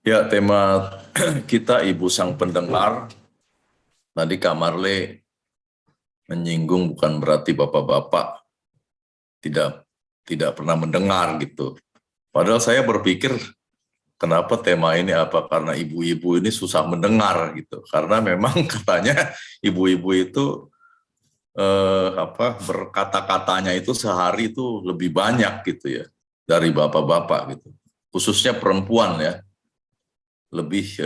Ya, tema kita Ibu Sang Pendengar. Tadi Kak Marle menyinggung bukan berarti bapak-bapak tidak tidak pernah mendengar gitu. Padahal saya berpikir kenapa tema ini apa karena ibu-ibu ini susah mendengar gitu. Karena memang katanya ibu-ibu itu berkata-katanya itu sehari itu lebih banyak gitu ya dari bapak-bapak gitu. Khususnya perempuan ya. Lebih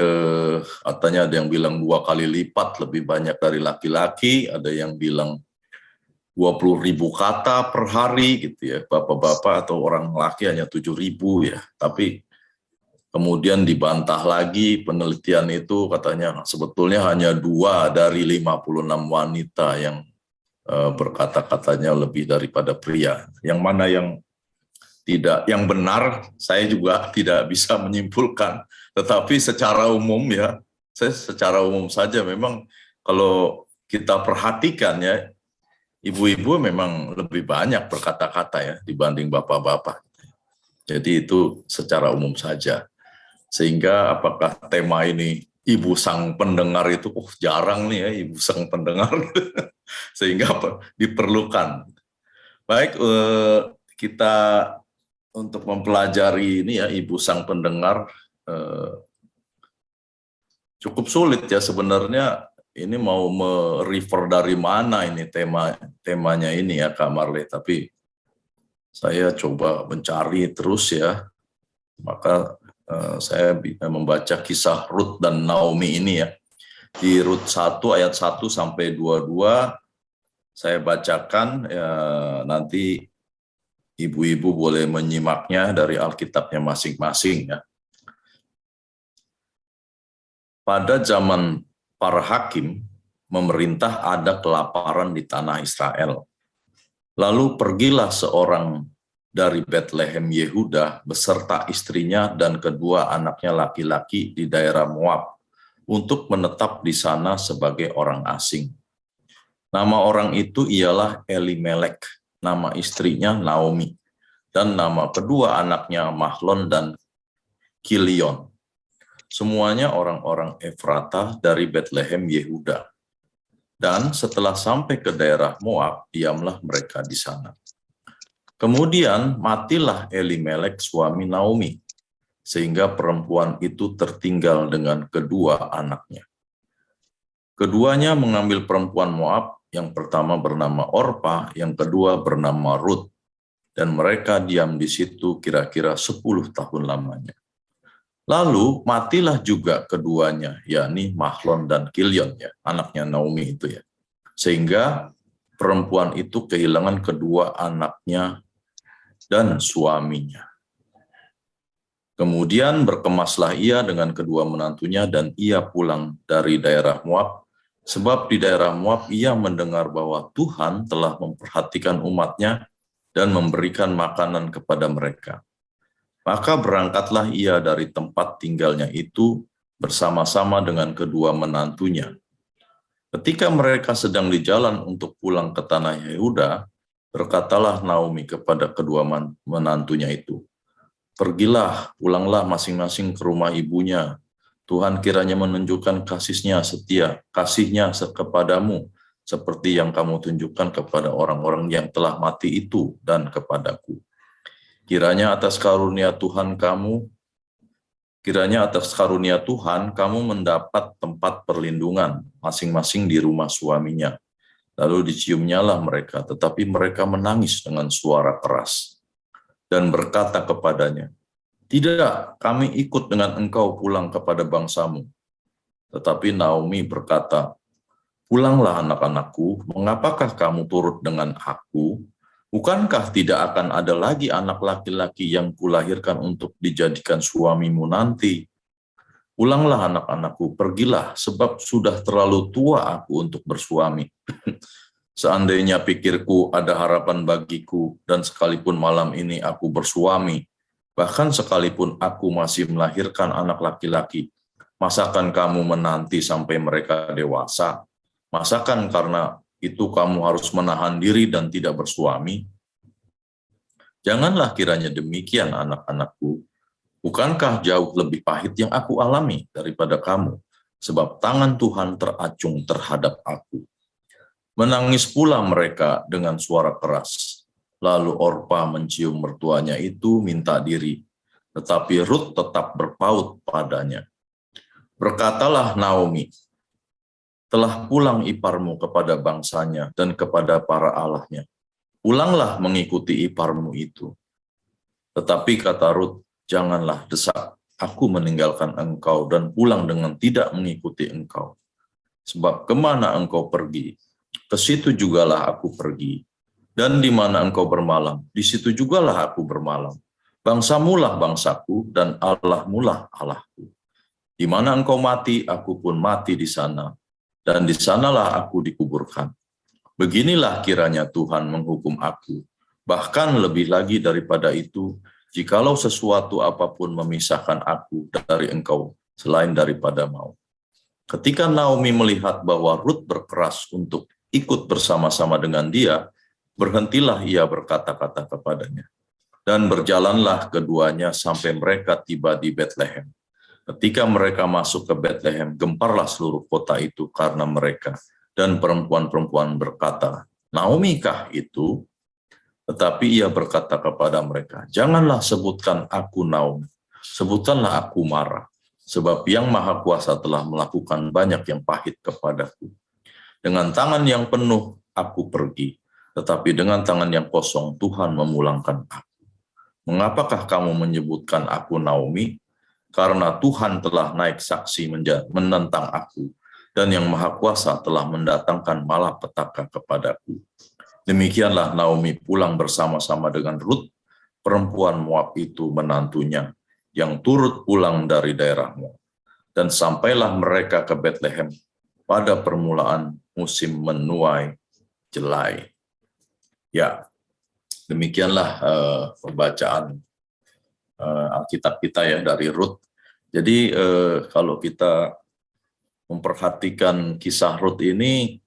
katanya ada yang bilang 2 kali lipat lebih banyak dari laki-laki, ada yang bilang 20.000 kata per hari gitu ya, bapak-bapak atau orang laki hanya 7.000 ya, tapi kemudian dibantah lagi penelitian itu katanya sebetulnya hanya 2 dari 56 wanita yang berkata-katanya lebih daripada pria. Yang mana yang tidak, yang benar saya juga tidak bisa menyimpulkan, tetapi secara umum ya, saya secara umum saja memang kalau kita perhatikan ya, ibu-ibu memang lebih banyak berkata-kata ya dibanding bapak-bapak. Jadi itu secara umum saja. Sehingga apakah tema ini ibu sang pendengar itu jarang nih ya ibu sang pendengar sehingga diperlukan. Baik, kita untuk mempelajari ini ya ibu sang pendengar eh, cukup sulit ya sebenarnya, ini mau merefer dari mana ini temanya ini ya Kak Marle, tapi saya coba mencari terus ya, maka saya membaca kisah Ruth dan Naomi ini ya, di Ruth 1 ayat 1 sampai 22 saya bacakan ya, nanti ibu-ibu boleh menyimaknya dari Alkitabnya masing-masing ya. Pada zaman para hakim, memerintah ada kelaparan di tanah Israel. Lalu pergilah seorang dari Bethlehem Yehuda beserta istrinya dan kedua anaknya laki-laki di daerah Moab untuk menetap di sana sebagai orang asing. Nama orang itu ialah Elimelek, nama istrinya Naomi, dan nama kedua anaknya Mahlon dan Kilion. Semuanya orang-orang Efrata dari Bethlehem Yehuda. Dan setelah sampai ke daerah Moab, diamlah mereka di sana. Kemudian matilah Elimelek suami Naomi, sehingga perempuan itu tertinggal dengan kedua anaknya. Keduanya mengambil perempuan Moab, yang pertama bernama Orpa, yang kedua bernama Ruth, dan mereka diam di situ kira-kira 10 tahun lamanya. Lalu matilah juga keduanya, yakni Mahlon dan Kilion, ya, anaknya Naomi itu ya. Sehingga perempuan itu kehilangan kedua anaknya dan suaminya. Kemudian berkemaslah ia dengan kedua menantunya dan ia pulang dari daerah Moab, sebab di daerah Moab ia mendengar bahwa Tuhan telah memperhatikan umatnya dan memberikan makanan kepada mereka. Maka berangkatlah ia dari tempat tinggalnya itu bersama-sama dengan kedua menantunya. Ketika mereka sedang di jalan untuk pulang ke tanah Yehuda, berkatalah Naomi kepada kedua menantunya itu, "Pergilah, pulanglah masing-masing ke rumah ibunya. Tuhan kiranya menunjukkan kasihnya kepadamu, seperti yang kamu tunjukkan kepada orang-orang yang telah mati itu dan kepadaku. Kiranya atas karunia Tuhan kamu mendapat tempat perlindungan masing-masing di rumah suaminya." Lalu diciumnyalah mereka, tetapi mereka menangis dengan suara keras dan berkata kepadanya, "Tidak, kami ikut dengan engkau pulang kepada bangsamu." Tetapi Naomi berkata, "Pulanglah anak-anakku, mengapakah kamu turut dengan aku? Bukankah tidak akan ada lagi anak laki-laki yang kulahirkan untuk dijadikan suamimu nanti? Pulanglah anak-anakku, pergilah, sebab sudah terlalu tua aku untuk bersuami. Seandainya pikirku ada harapan bagiku, dan sekalipun malam ini aku bersuami, bahkan sekalipun aku masih melahirkan anak laki-laki, masakan kamu menanti sampai mereka dewasa? Masakan karena itu kamu harus menahan diri dan tidak bersuami? Janganlah kiranya demikian, anak-anakku. Bukankah jauh lebih pahit yang aku alami daripada kamu? Sebab tangan Tuhan teracung terhadap aku. Menangis pula mereka dengan suara keras. Lalu Orpa mencium mertuanya itu minta diri, tetapi Rut tetap berpaut padanya. Berkatalah Naomi, telah pulang iparmu kepada bangsanya dan kepada para allahnya. Pulanglah mengikuti iparmu itu. Tetapi kata Rut, janganlah desak aku meninggalkan engkau dan pulang dengan tidak mengikuti engkau. Sebab kemana engkau pergi, ke situ jugalah aku pergi. Dan di mana engkau bermalam, di situ jugalah aku bermalam. Bangsamulah bangsaku dan Allahmulah Allahku. Di mana engkau mati, aku pun mati di sana. Dan di sanalah aku dikuburkan. Beginilah kiranya Tuhan menghukum aku. Bahkan lebih lagi daripada itu, jikalau sesuatu apapun memisahkan aku dari engkau selain daripada maut. Ketika Naomi melihat bahwa Rut berkeras untuk ikut bersama-sama dengan dia, berhentilah ia berkata-kata kepadanya. Dan berjalanlah keduanya sampai mereka tiba di Betlehem. Ketika mereka masuk ke Betlehem, gemparlah seluruh kota itu karena mereka. Dan perempuan-perempuan berkata, Naomi kah itu? Tetapi ia berkata kepada mereka, janganlah sebutkan aku Naomi, sebutkanlah aku Mara. Sebab yang Maha Kuasa telah melakukan banyak yang pahit kepadaku. Dengan tangan yang penuh aku pergi, tetapi dengan tangan yang kosong Tuhan memulangkan aku. Mengapakah kamu menyebutkan aku Naomi? Karena Tuhan telah naik saksi menentang aku, dan yang Maha Kuasa telah mendatangkan malapetaka kepadaku. Demikianlah Naomi pulang bersama-sama dengan Rut, perempuan Moab itu menantunya, yang turut pulang dari daerah Moab. Dan sampailah mereka ke Betlehem pada permulaan musim menuai jelai. Ya, demikianlah pembacaan Alkitab kita ya dari Rut. Jadi kalau kita memperhatikan kisah Rut ini,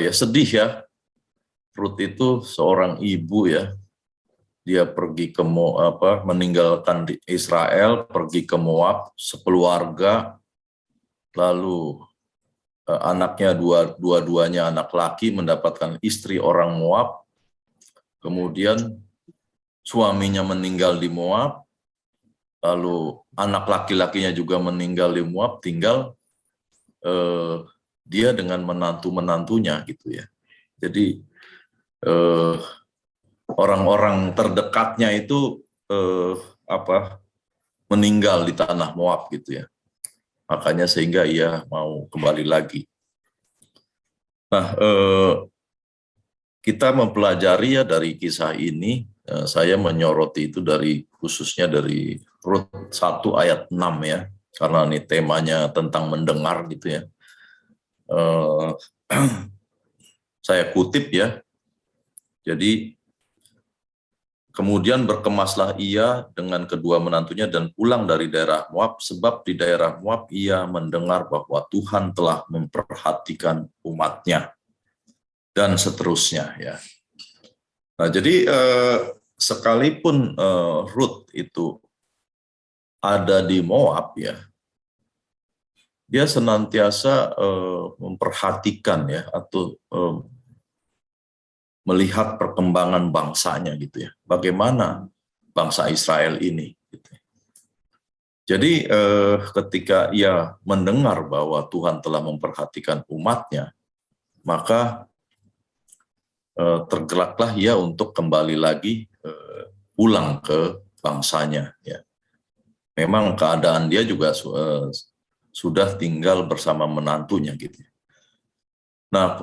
sedih ya. Rut itu seorang ibu ya. Dia pergi ke meninggalkan Israel, pergi ke Moab sekeluarga, lalu anaknya dua-duanya anak laki mendapatkan istri orang Moab, kemudian suaminya meninggal di Moab, lalu anak laki-lakinya juga meninggal di Moab, tinggal dia dengan menantu-menantunya gitu ya. Jadi orang-orang terdekatnya itu meninggal di tanah Moab gitu ya. Makanya sehingga ia mau kembali lagi. Nah, kita mempelajari ya dari kisah ini, saya menyoroti itu khususnya dari Rut 1 ayat 6 ya, karena ini temanya tentang mendengar gitu ya. Saya kutip ya, jadi kemudian berkemaslah ia dengan kedua menantunya dan pulang dari daerah Moab, sebab di daerah Moab ia mendengar bahwa Tuhan telah memperhatikan umatnya, dan seterusnya ya. Nah, jadi sekalipun Rut itu ada di Moab ya, dia senantiasa memperhatikan ya, atau melihat perkembangan bangsanya gitu ya. Bagaimana bangsa Israel ini gitu. Jadi ketika ia mendengar bahwa Tuhan telah memperhatikan umatnya, maka tergeraklah ia untuk kembali lagi pulang ke bangsanya ya. Memang keadaan dia juga sudah tinggal bersama menantunya gitu. Nah,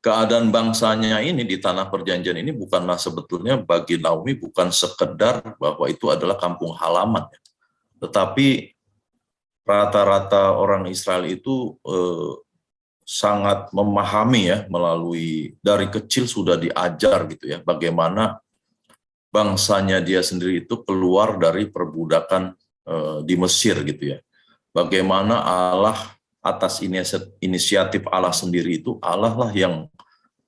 keadaan bangsanya ini di tanah perjanjian ini bukanlah sebetulnya bagi Naomi bukan sekedar bahwa itu adalah kampung halaman, tetapi rata-rata orang Israel itu sangat memahami ya, melalui dari kecil sudah diajar gitu ya, bagaimana bangsanya dia sendiri itu keluar dari perbudakan di Mesir gitu ya. Bagaimana Allah atas inisiatif Allah sendiri itu, Allah lah yang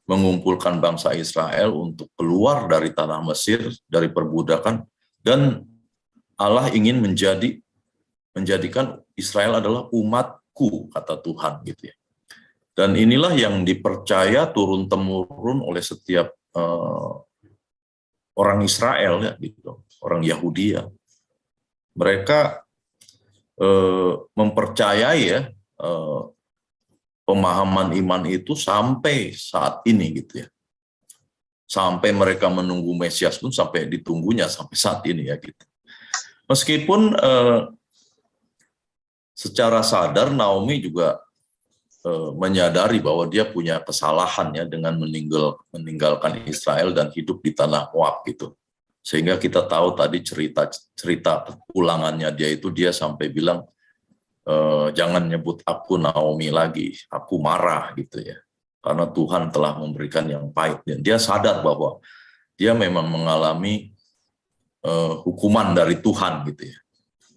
mengumpulkan bangsa Israel untuk keluar dari tanah Mesir, dari perbudakan, Dan Allah ingin menjadikan Israel adalah umatku, kata Tuhan gitu ya. Dan inilah yang dipercaya turun-temurun oleh setiap orang Israel ya gitu, orang Yahudi ya. Mereka mempercayai ya pemahaman iman itu sampai saat ini gitu ya. Sampai mereka menunggu Mesias pun sampai ditunggunya sampai saat ini ya gitu. Meskipun secara sadar Naomi juga menyadari bahwa dia punya kesalahan ya dengan meninggalkan Israel dan hidup di tanah Moab gitu. Sehingga kita tahu tadi cerita ulangannya dia sampai bilang jangan nyebut aku Naomi lagi, aku marah gitu ya. Karena Tuhan telah memberikan yang pahit. Dan dia sadar bahwa dia memang mengalami hukuman dari Tuhan gitu ya.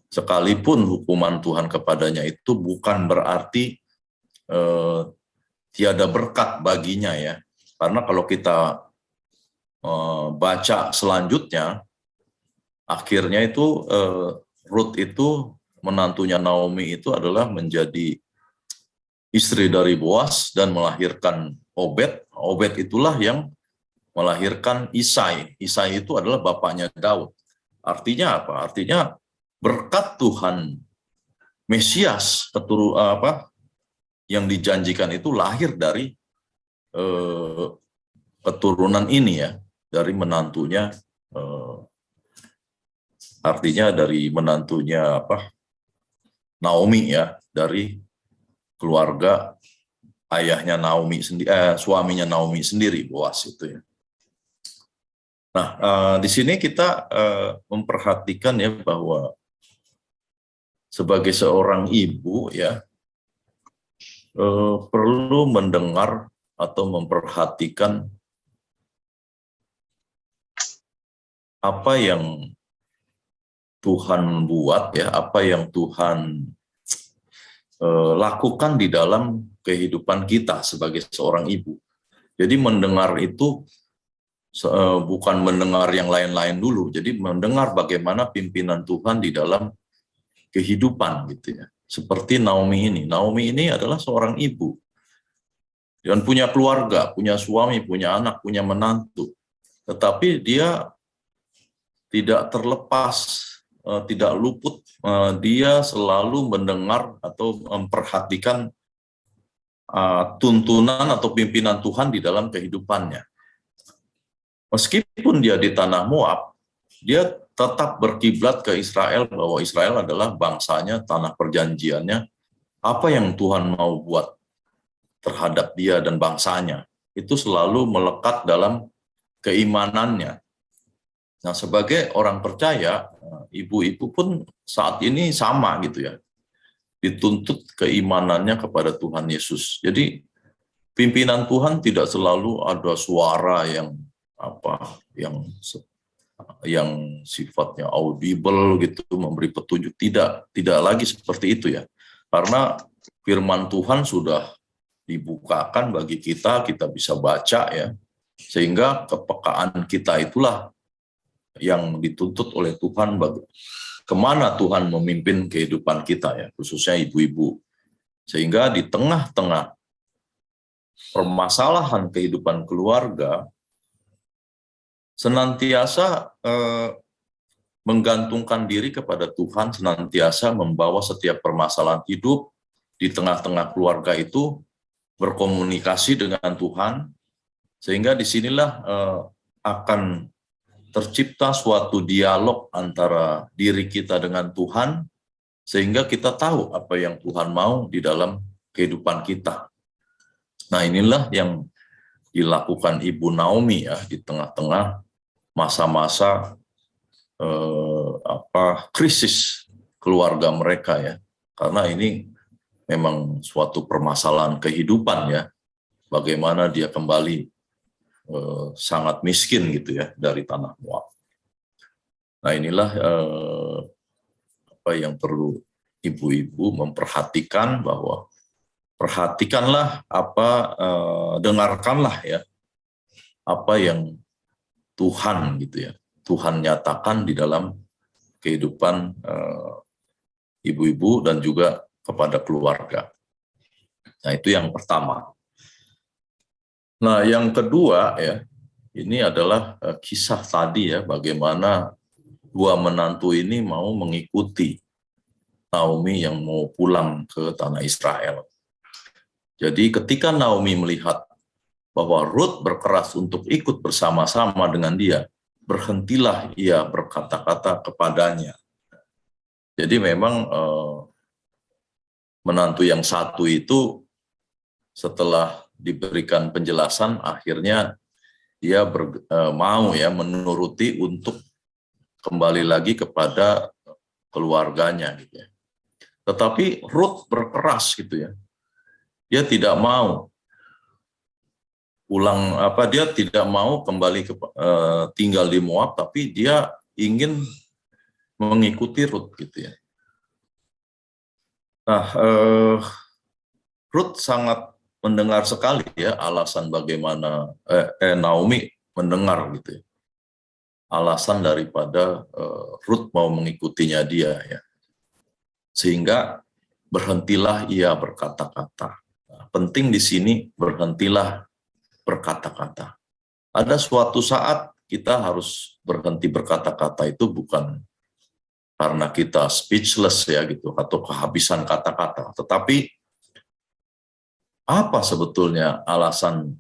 Sekalipun hukuman Tuhan kepadanya itu bukan berarti tiada berkat baginya ya. Karena kalau kita baca selanjutnya, akhirnya itu Ruth itu menantunya Naomi itu adalah menjadi istri dari Boas dan melahirkan Obed. Obed itulah yang melahirkan Isai. Isai itu adalah bapaknya Daud. Artinya apa? Artinya berkat Tuhan Mesias yang dijanjikan itu lahir dari keturunan ini ya, dari menantunya, artinya dari menantunya Naomi ya, dari keluarga ayahnya Naomi sendiri, suaminya Naomi sendiri, Boas itu ya. Nah, di sini kita memperhatikan ya bahwa sebagai seorang ibu ya perlu mendengar atau memperhatikan apa yang Tuhan buat ya, apa yang Tuhan lakukan di dalam kehidupan kita sebagai seorang ibu. Jadi mendengar itu bukan mendengar yang lain-lain dulu, jadi mendengar bagaimana pimpinan Tuhan di dalam kehidupan gitu ya. Seperti Naomi ini. Naomi ini adalah seorang ibu dan punya keluarga, punya suami, punya anak, punya menantu. Tetapi dia tidak terlepas, tidak luput, dia selalu mendengar atau memperhatikan tuntunan atau pimpinan Tuhan di dalam kehidupannya. Meskipun dia di tanah Moab, dia tetap berkiblat ke Israel bahwa Israel adalah bangsanya, tanah perjanjiannya. Apa yang Tuhan mau buat terhadap dia dan bangsanya, itu selalu melekat dalam keimanannya. Nah, sebagai orang percaya, ibu-ibu pun saat ini sama gitu ya, dituntut keimanannya kepada Tuhan Yesus. Jadi pimpinan Tuhan tidak selalu ada suara yang sifatnya audible gitu, memberi petunjuk. Tidak lagi seperti itu ya. Karena firman Tuhan sudah dibukakan bagi kita bisa baca ya. Sehingga kepekaan kita itulah yang dituntut oleh Tuhan kemana Tuhan memimpin kehidupan kita ya, khususnya ibu-ibu. Sehingga di tengah-tengah permasalahan kehidupan keluarga, senantiasa menggantungkan diri kepada Tuhan, senantiasa membawa setiap permasalahan hidup di tengah-tengah keluarga itu berkomunikasi dengan Tuhan, sehingga disinilah akan tercipta suatu dialog antara diri kita dengan Tuhan, sehingga kita tahu apa yang Tuhan mau di dalam kehidupan kita. Nah, inilah yang dilakukan Ibu Naomi ya di tengah-tengah masa-masa krisis keluarga mereka ya, karena ini memang suatu permasalahan kehidupan ya, bagaimana dia kembali sangat miskin gitu ya dari tanah Moab. Nah, inilah apa yang perlu ibu-ibu memperhatikan, bahwa perhatikanlah dengarkanlah ya apa yang Tuhan gitu ya Tuhan nyatakan di dalam kehidupan ibu-ibu dan juga kepada keluarga. Nah, itu yang pertama. Nah, yang kedua ya, ini adalah kisah tadi ya, bagaimana dua menantu ini mau mengikuti Naomi yang mau pulang ke tanah Israel. Jadi ketika Naomi melihat bahwa Ruth berkeras untuk ikut bersama-sama dengan dia, berhentilah ia berkata-kata kepadanya. Jadi memang menantu yang satu itu setelah diberikan penjelasan, akhirnya dia mau ya menuruti untuk kembali lagi kepada keluarganya gitu ya. Tetapi Ruth berkeras gitu ya. Dia tidak mau pulang dia tidak mau kembali tinggal di Moab, tapi dia ingin mengikuti Ruth gitu ya. Nah, Ruth sangat mendengar sekali ya alasan bagaimana Naomi mendengar gitu ya. Alasan daripada Ruth mau mengikutinya dia ya. Sehingga berhentilah ia berkata-kata. Nah, penting di sini berhentilah berkata-kata. Ada suatu saat kita harus berhenti berkata-kata, itu bukan karena kita speechless ya gitu atau kehabisan kata-kata, tetapi apa sebetulnya alasan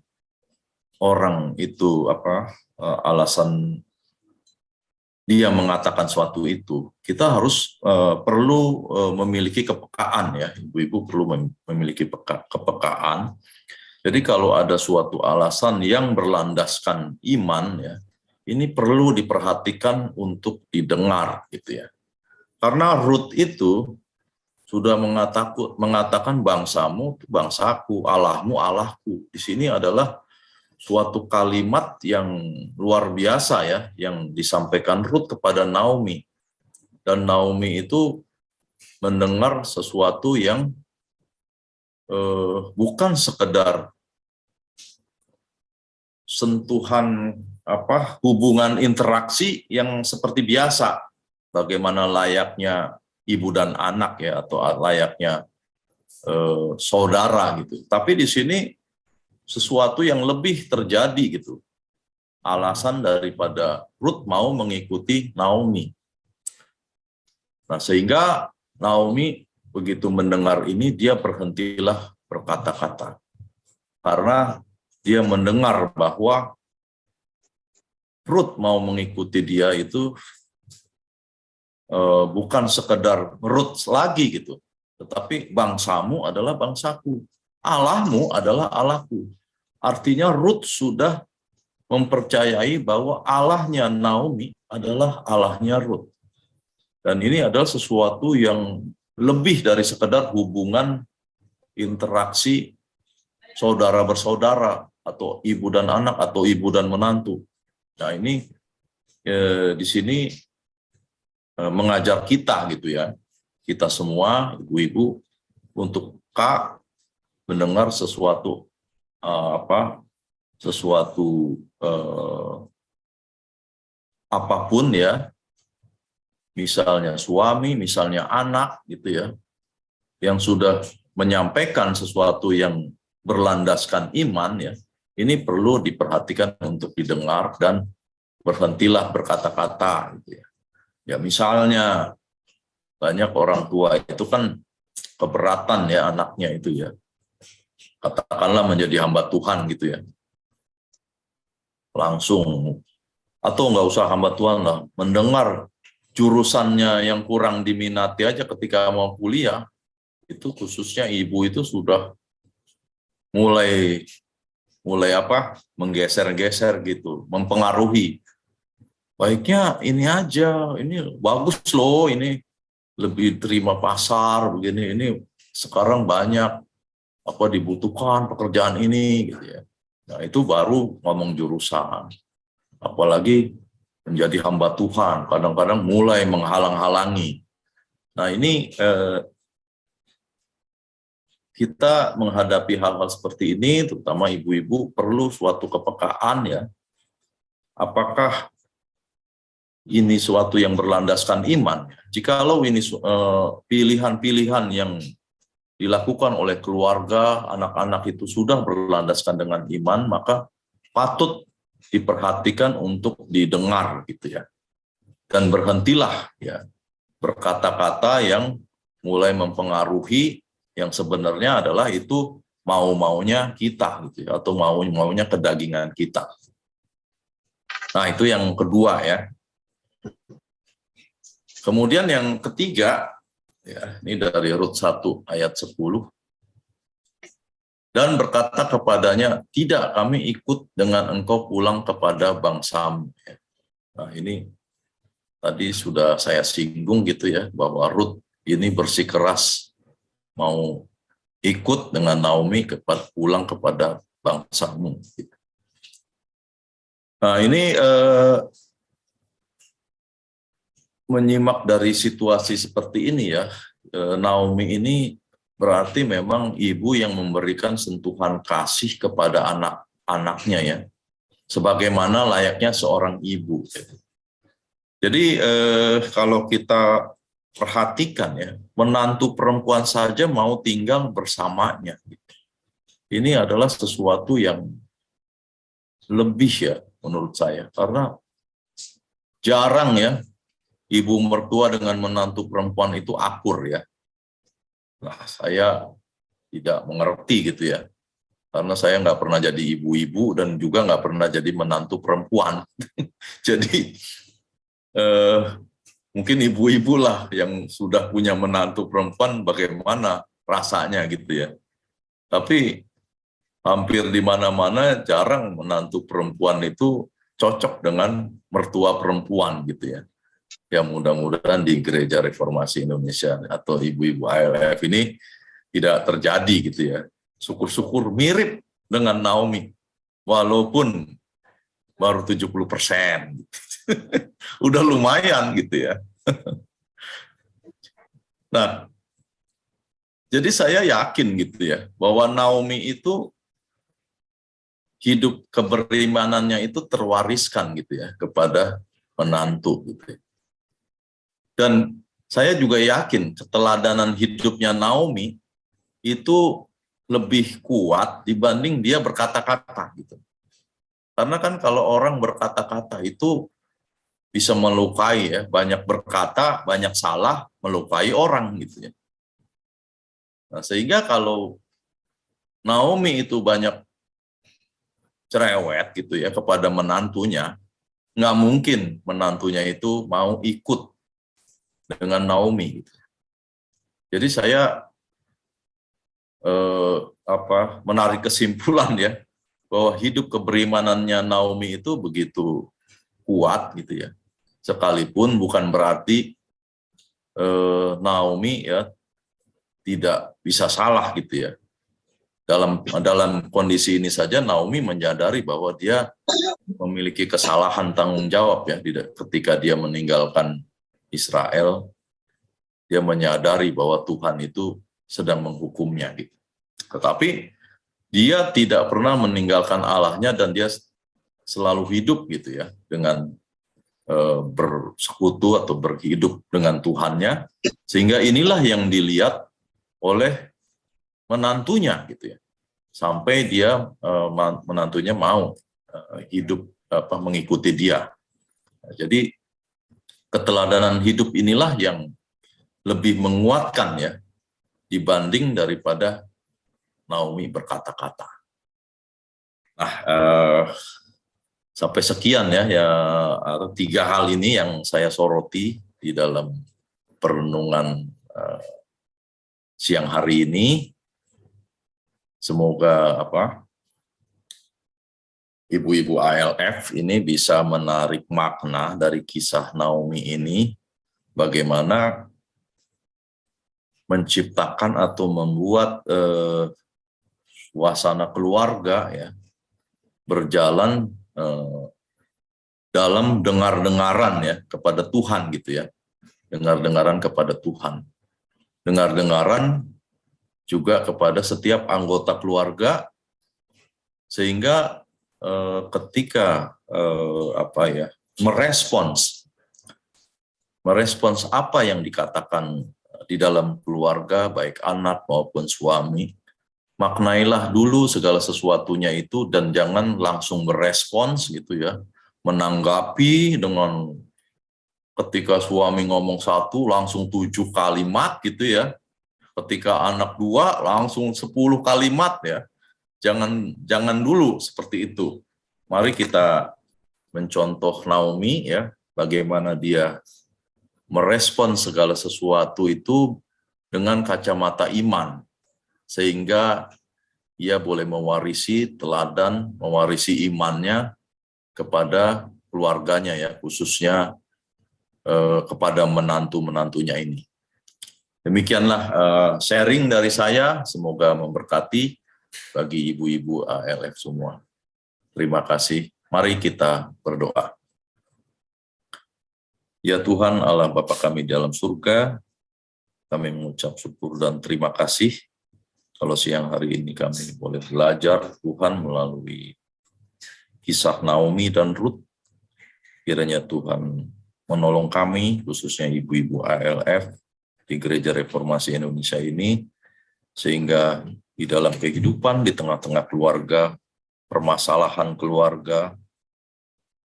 orang itu, alasan dia mengatakan suatu itu. Kita harus perlu memiliki kepekaan ya, ibu-ibu perlu memiliki kepekaan. Jadi kalau ada suatu alasan yang berlandaskan iman ya, ini perlu diperhatikan untuk didengar gitu ya. Karena Ruth itu sudah mengatakan bangsamu bangsaku, Allahmu Allahku. Di sini adalah suatu kalimat yang luar biasa ya, yang disampaikan Ruth kepada Naomi. Dan Naomi itu mendengar sesuatu yang bukan sekedar sentuhan hubungan interaksi yang seperti biasa, bagaimana layaknya ibu dan anak ya, atau layaknya saudara gitu. Tapi di sini sesuatu yang lebih terjadi gitu. Alasan daripada Ruth mau mengikuti Naomi. Nah, sehingga Naomi begitu mendengar ini, dia berhentilah berkata-kata. Karena dia mendengar bahwa Ruth mau mengikuti dia itu bukan sekedar Ruth lagi gitu, tetapi bangsamu adalah bangsaku, Allahmu adalah Allahku. Artinya Ruth sudah mempercayai bahwa Allahnya Naomi adalah Allahnya Ruth. Dan ini adalah sesuatu yang lebih dari sekedar hubungan interaksi saudara bersaudara, atau ibu dan anak, atau ibu dan menantu. Nah, ini di sini mengajar kita gitu ya, kita semua ibu-ibu untuk mendengar sesuatu apapun ya, misalnya suami, misalnya anak gitu ya, yang sudah menyampaikan sesuatu yang berlandaskan iman ya, ini perlu diperhatikan untuk didengar dan berhentilah berkata-kata gitu ya. Ya misalnya banyak orang tua itu kan keberatan ya anaknya itu ya, katakanlah menjadi hamba Tuhan gitu ya, langsung, atau nggak usah hamba Tuhan lah, mendengar jurusannya yang kurang diminati aja ketika mau kuliah, itu khususnya ibu itu sudah mulai menggeser-geser gitu, mempengaruhi. Baiknya ini aja, ini bagus loh, ini lebih terima pasar begini, ini sekarang banyak dibutuhkan pekerjaan ini gitu ya. Nah, itu baru ngomong jurusan. Apalagi menjadi hamba Tuhan, kadang-kadang mulai menghalang-halangi. Nah, ini kita menghadapi hal-hal seperti ini, terutama ibu-ibu, perlu suatu kepekaan ya. Apakah ini suatu yang berlandaskan iman, jikalau ini pilihan-pilihan yang dilakukan oleh keluarga, anak-anak itu sudah berlandaskan dengan iman, maka patut diperhatikan untuk didengar gitu ya. Dan berhentilah ya berkata-kata yang mulai mempengaruhi yang sebenarnya adalah itu mau-maunya kita gitu ya, atau mau-maunya kedagingan kita. Nah, itu yang kedua ya. Kemudian yang ketiga, ya, ini dari Rut 1 ayat 10. Dan berkata kepadanya, tidak, kami ikut dengan engkau pulang kepada bangsamu. Nah, ini tadi sudah saya singgung gitu ya, bahwa Rut ini bersikeras mau ikut dengan Naomi pulang kepada bangsamu. Nah, ini menyimak dari situasi seperti ini ya, Naomi ini berarti memang ibu yang memberikan sentuhan kasih kepada anak-anaknya ya, sebagaimana layaknya seorang ibu. Jadi kalau kita perhatikan ya, menantu perempuan saja mau tinggal bersamanya. Ini adalah sesuatu yang lebih ya menurut saya, karena jarang ya ibu mertua dengan menantu perempuan itu akur ya. Nah, saya tidak mengerti gitu ya, karena saya nggak pernah jadi ibu-ibu dan juga nggak pernah jadi menantu perempuan. Jadi mungkin ibu-ibu lah yang sudah punya menantu perempuan, bagaimana rasanya gitu ya. Tapi hampir di mana-mana jarang menantu perempuan itu cocok dengan mertua perempuan gitu ya. Ya mudah-mudahan di Gereja Reformasi Indonesia atau ibu-ibu ALF ini tidak terjadi gitu ya. Syukur-syukur mirip dengan Naomi, walaupun baru 70%. Udah lumayan gitu ya. Nah, jadi saya yakin gitu ya, bahwa Naomi itu hidup keberimanannya itu terwariskan gitu ya kepada menantu gitu ya. Dan saya juga yakin keteladanan hidupnya Naomi itu lebih kuat dibanding dia berkata-kata gitu. Karena kan kalau orang berkata-kata itu bisa melukai ya, banyak berkata, banyak salah, melukai orang gitu ya. Nah, sehingga kalau Naomi itu banyak cerewet gitu ya kepada menantunya, nggak mungkin menantunya itu mau ikut dengan Naomi gitu. Jadi saya menarik kesimpulan ya, bahwa hidup keberimanannya Naomi itu begitu kuat gitu ya. Sekalipun bukan berarti Naomi ya tidak bisa salah gitu ya. Dalam kondisi ini saja Naomi menyadari bahwa dia memiliki kesalahan tanggung jawab ya ketika dia meninggalkan Israel. Dia menyadari bahwa Tuhan itu sedang menghukumnya gitu. Tetapi dia tidak pernah meninggalkan Allahnya dan dia selalu hidup gitu ya dengan bersekutu atau berhidup dengan Tuhannya, sehingga inilah yang dilihat oleh menantunya gitu ya, sampai dia menantunya mau hidup mengikuti dia. Jadi keteladanan hidup inilah yang lebih menguatkan ya dibanding daripada Naomi berkata-kata. Nah, sampai sekian ya 3 hal ini yang saya soroti di dalam perenungan siang hari ini. Semoga ibu-ibu ALF ini bisa menarik makna dari kisah Naomi ini, bagaimana menciptakan atau membuat suasana keluarga ya berjalan dalam dengar-dengaran ya kepada Tuhan gitu ya, dengar-dengaran kepada Tuhan, dengar-dengaran juga kepada setiap anggota keluarga, sehingga ketika merespons merespons apa yang dikatakan di dalam keluarga, baik anak maupun suami. Maknailah dulu segala sesuatunya itu dan jangan langsung berespons gitu ya, menanggapi dengan ketika suami ngomong satu langsung 7 kalimat gitu ya, ketika anak 2 langsung 10 kalimat ya. Jangan dulu seperti itu. Mari kita mencontoh Naomi ya, bagaimana dia merespon segala sesuatu itu dengan kacamata iman, sehingga ia boleh mewarisi teladan, mewarisi imannya kepada keluarganya ya, khususnya kepada menantu-menantunya ini. Demikianlah sharing dari saya, semoga memberkati bagi ibu-ibu ALF semua. Terima kasih. Mari kita berdoa. Ya Tuhan Allah Bapa kami di dalam surga, kami mengucap syukur dan terima kasih kalau siang hari ini kami boleh belajar Tuhan melalui kisah Naomi dan Ruth. Kiranya Tuhan menolong kami, khususnya ibu-ibu ALF di Gereja Reformasi Indonesia ini, sehingga di dalam kehidupan, di tengah-tengah keluarga, permasalahan keluarga,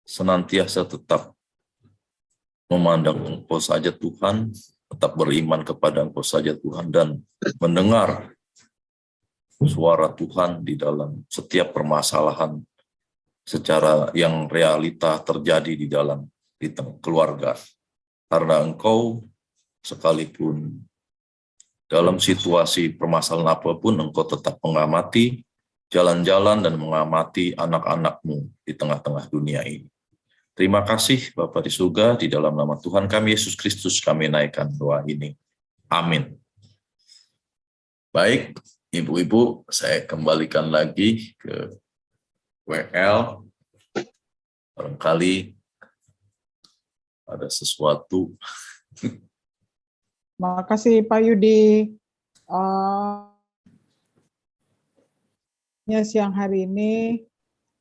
senantiasa tetap memandang Engkau saja Tuhan, tetap beriman kepada Engkau saja Tuhan, dan mendengar suara Tuhan di dalam setiap permasalahan secara yang realita terjadi di dalam keluarga. Karena Engkau sekalipun dalam situasi permasalahan apapun, Engkau tetap mengamati jalan-jalan dan mengamati anak-anak-Mu di tengah-tengah dunia ini. Terima kasih Bapa di surga, di dalam nama Tuhan kami Yesus Kristus kami naikkan doa ini. Amin. Baik, ibu-ibu, saya kembalikan lagi ke WL. Barangkali ada sesuatu. Makasih Pak Yudi. Siang hari ini,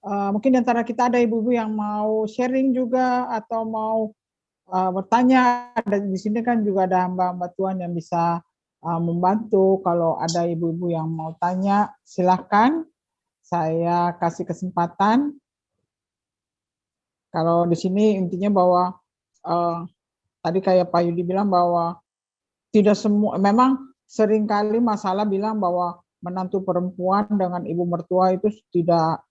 mungkin di antara kita ada ibu-ibu yang mau sharing juga atau mau bertanya. Ada di sini kan juga ada hamba-hamba Tuhan yang bisa membantu. Kalau ada ibu-ibu yang mau tanya, silahkan. Saya kasih kesempatan. Kalau di sini intinya bahwa tadi kayak Pak Yudi bilang bahwa tidak semua, memang seringkali masalah bilang bahwa menantu perempuan dengan ibu mertua itu tidak,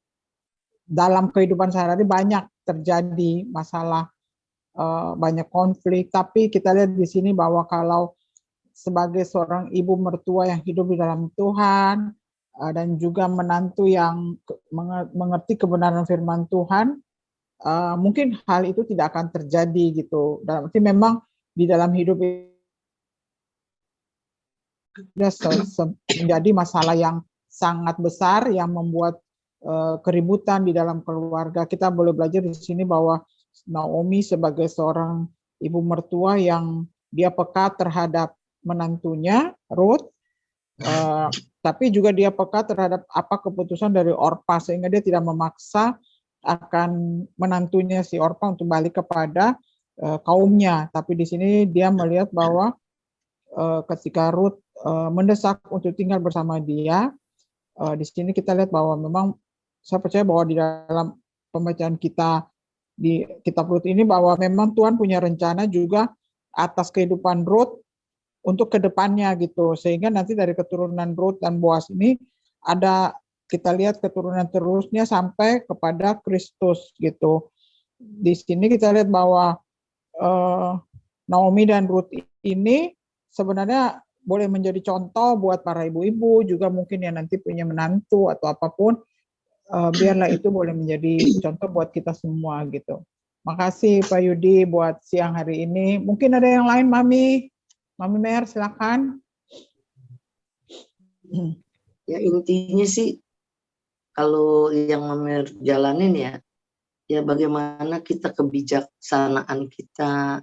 dalam kehidupan sehari-hari banyak terjadi masalah, banyak konflik. Tapi kita lihat di sini bahwa kalau sebagai seorang ibu mertua yang hidup di dalam Tuhan dan juga menantu yang mengerti kebenaran firman Tuhan, mungkin hal itu tidak akan terjadi gitu. Dan berarti memang di dalam hidup menjadi masalah yang sangat besar yang membuat keributan di dalam keluarga. Kita boleh belajar di sini bahwa Naomi sebagai seorang ibu mertua yang dia peka terhadap menantunya Ruth, tapi juga dia peka terhadap apa keputusan dari Orpa, sehingga dia tidak memaksa akan menantunya si Orpa untuk balik kepada kaumnya. Tapi di sini dia melihat bahwa ketika Ruth mendesak untuk tinggal bersama dia, di sini kita lihat bahwa memang saya percaya bahwa di dalam pembacaan kita di kitab Ruth ini bahwa memang Tuhan punya rencana juga atas kehidupan Ruth untuk kedepannya gitu, sehingga nanti dari keturunan Ruth dan Boaz ini ada, kita lihat keturunan terusnya sampai kepada Kristus gitu. Di sini kita lihat bahwa Naomi dan Ruth ini sebenarnya boleh menjadi contoh buat para ibu-ibu juga mungkin yang nanti punya menantu atau apapun, biarlah itu boleh menjadi contoh buat kita semua gitu. Makasih Pak Yudi buat siang hari ini. Mungkin ada yang lain, Mami Mer, silakan. Ya intinya sih kalau yang Mami jalanin ya bagaimana kita kebijaksanaan kita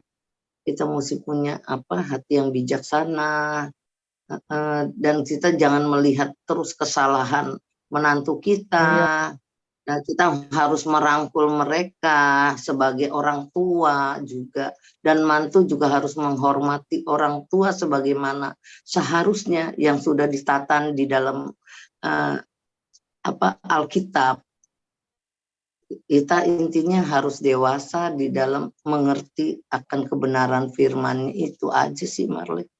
mesti punya hati yang bijaksana, dan kita jangan melihat terus kesalahan menantu kita, Nah, kita harus merangkul mereka sebagai orang tua juga, dan mantu juga harus menghormati orang tua sebagaimana seharusnya yang sudah ditata di dalam Alkitab. Kita intinya harus dewasa di dalam mengerti akan kebenaran firman itu aja sih, Marley.